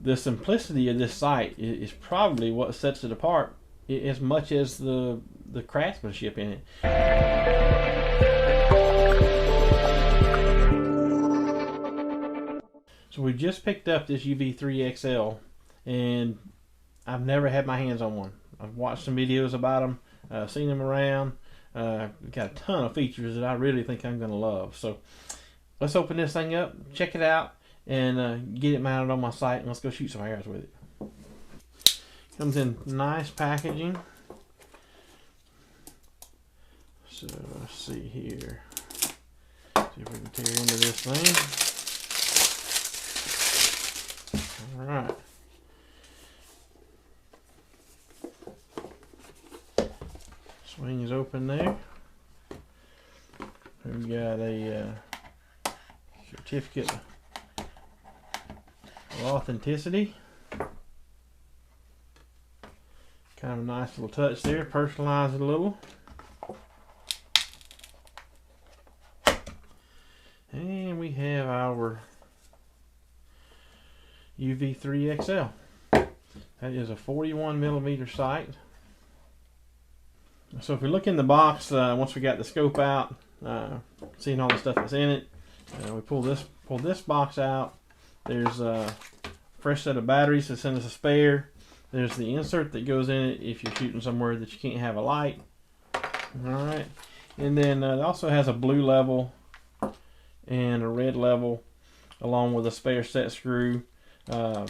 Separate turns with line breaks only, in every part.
the simplicity of this sight is probably what sets it apart as much as the craftsmanship in it. So we just picked up this UV3XL, and I've never had my hands on one. I've watched some videos about them, seen them around. Got a ton of features that I really think I'm going to love. So let's open this thing up, check it out, and get it mounted on my site, and let's go shoot some arrows with it. Comes in nice packaging. So let's see here. See if we can tear into this thing. Alright. Swing is open there. We've got a certificate of authenticity. Kind of a nice little touch there. Personalize it a little. And we have our UV3XL. That is a 41mm sight. So if we look in the box, once we got the scope out, seeing all the stuff that's in it, we pull this box out. There's a fresh set of batteries to send us a spare. There's the insert that goes in it if you're shooting somewhere that you can't have a light. Alright, and then it also has a blue level and a red level, along with a spare set screw, a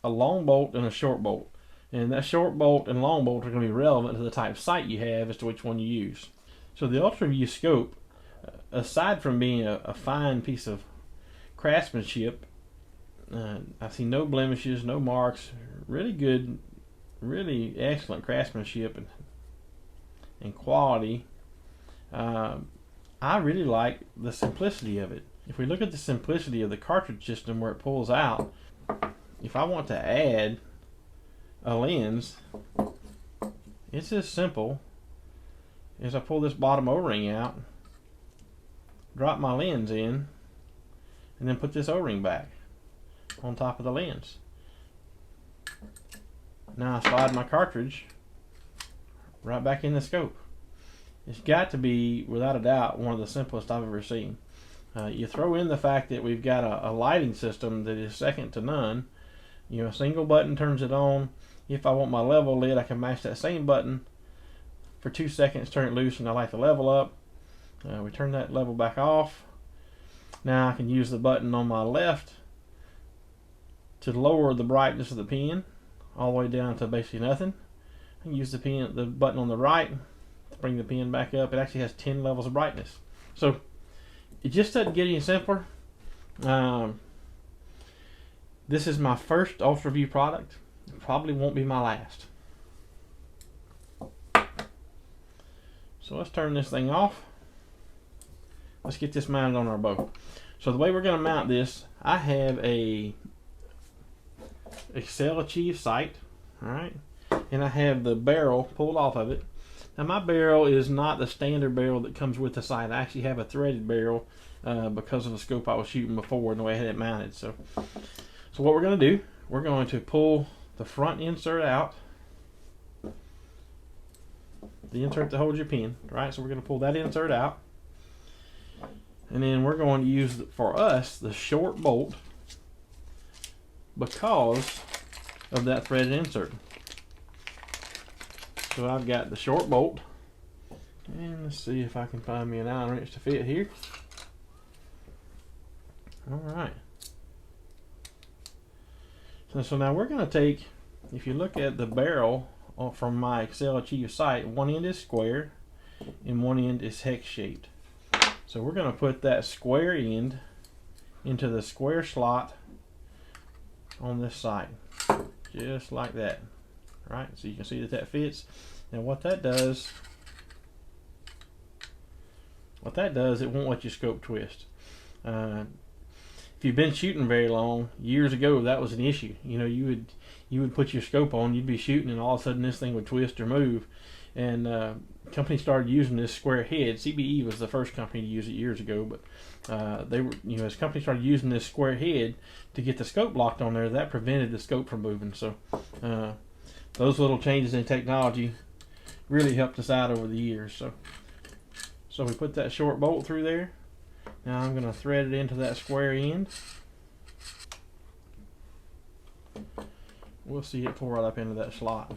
long bolt and a short bolt. And that short bolt and long bolt are going to be relevant to the type of sight you have as to which one you use. So the UltraView scope, aside from being a fine piece of craftsmanship, I see no blemishes, no marks, really good, really excellent craftsmanship and quality. I really like the simplicity of it. If we look at the simplicity of the cartridge system where it pulls out, if I want to add a lens, it's as simple as I pull this bottom O-ring out, drop my lens in, and then put this O-ring back on top of the lens. Now I slide my cartridge right back in the scope. It's got to be, without a doubt, one of the simplest I've ever seen. You throw in the fact that we've got a lighting system that is second to none. You know, a single button turns it on. If I want my level lit, I can mash that same button for 2 seconds, turn it loose, and I light the level up. We turn that level back off. Now I can use the button on my left to lower the brightness of the pen all the way down to basically nothing. I can use the button on the right to bring the pen back up. It actually has 10 levels of brightness. So it just doesn't get any simpler. This is my first UltraView product. It probably won't be my last. So let's turn this thing off. Let's get this mounted on our bow. So the way we're going to mount this, I have a Excel Achieve sight, alright, and I have the barrel pulled off of it. Now my barrel is not the standard barrel that comes with the sight. I actually have a threaded barrel because of the scope I was shooting before and the way I had it mounted. So what we're going to do, we're going to pull the front insert out, the insert that holds your pen, right? So we're going to pull that insert out, and then we're going to use, for us, the short bolt because of that threaded insert. So I've got the short bolt, and let's see if I can find me an Allen wrench to fit here. Alright. So now we're going to take, if you look at the barrel from my Excel Achieve sight, one end is square and one end is hex shaped. So we're going to put that square end into the square slot on this side, just like that. Right, so you can see that fits. And what that does, it won't let your scope twist. If you've been shooting very long, years ago that was an issue. You know, you would put your scope on, you'd be shooting, and all of a sudden this thing would twist or move. and company started using this square head. CBE was the first company to use it years ago, but they were, as company started using this square head to get the scope locked on there, that prevented the scope from moving. So those little changes in technology really helped us out over the years. So we put that short bolt through there. Now I'm going to thread it into that square end. We'll see it pull right up into that slot.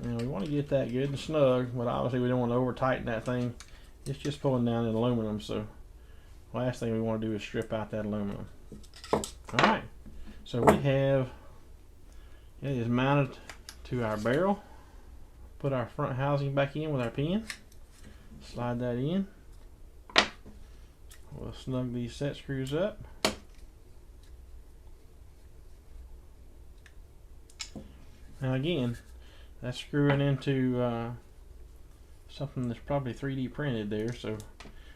Now we want to get that good and snug, but obviously we don't want to over tighten that thing. It's just pulling down in aluminum, so last thing we want to do is strip out that aluminum. Alright, so we have it is mounted to our barrel. Put our front housing back in with our pin. Slide that in. We'll snug these set screws up. Now again, that's screwing into something that's probably 3D printed there, so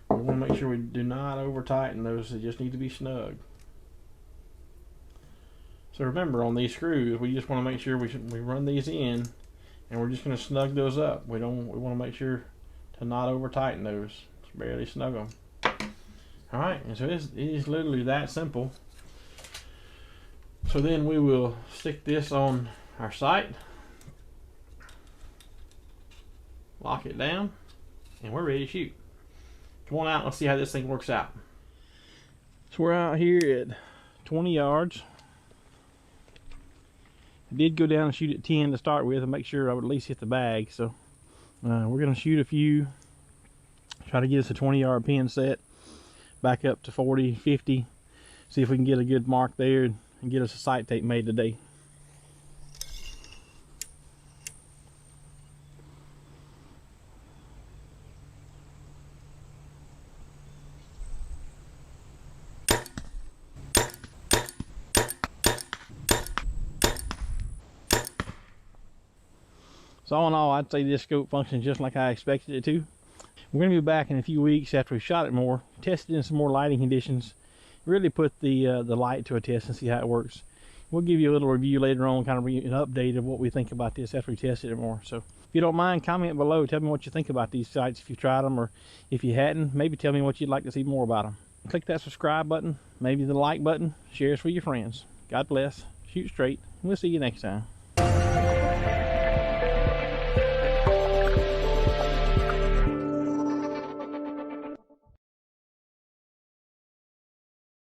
we want to make sure we do not over tighten those. They just need to be snug. So remember, on these screws, we just want to make sure we run these in, and we're just going to snug those up. We want to make sure to not over tighten those. Just barely snug them. All right, and so it is literally that simple. So then we will stick this on our sight, lock it down, and we're ready to shoot. Come on out, let's see how this thing works out. So we're out here at 20 yards. I did go down and shoot at 10 to start with and make sure I would at least hit the bag. So we're going to shoot a few, try to get us a 20-yard pin set, back up to 40, 50, see if we can get a good mark there and get us a sight tape made today. So all in all, I'd say this scope functions just like I expected it to. We're going to be back in a few weeks after we've shot it more, test it in some more lighting conditions, really put the light to a test and see how it works. We'll give you a little review later on, kind of an update of what we think about this after we tested it more. So if you don't mind, comment below, tell me what you think about these sights, if you tried them, or if you hadn't, maybe tell me what you'd like to see more about them. Click that subscribe button, maybe the like button, share us with your friends. God bless, shoot straight, and we'll see you next time.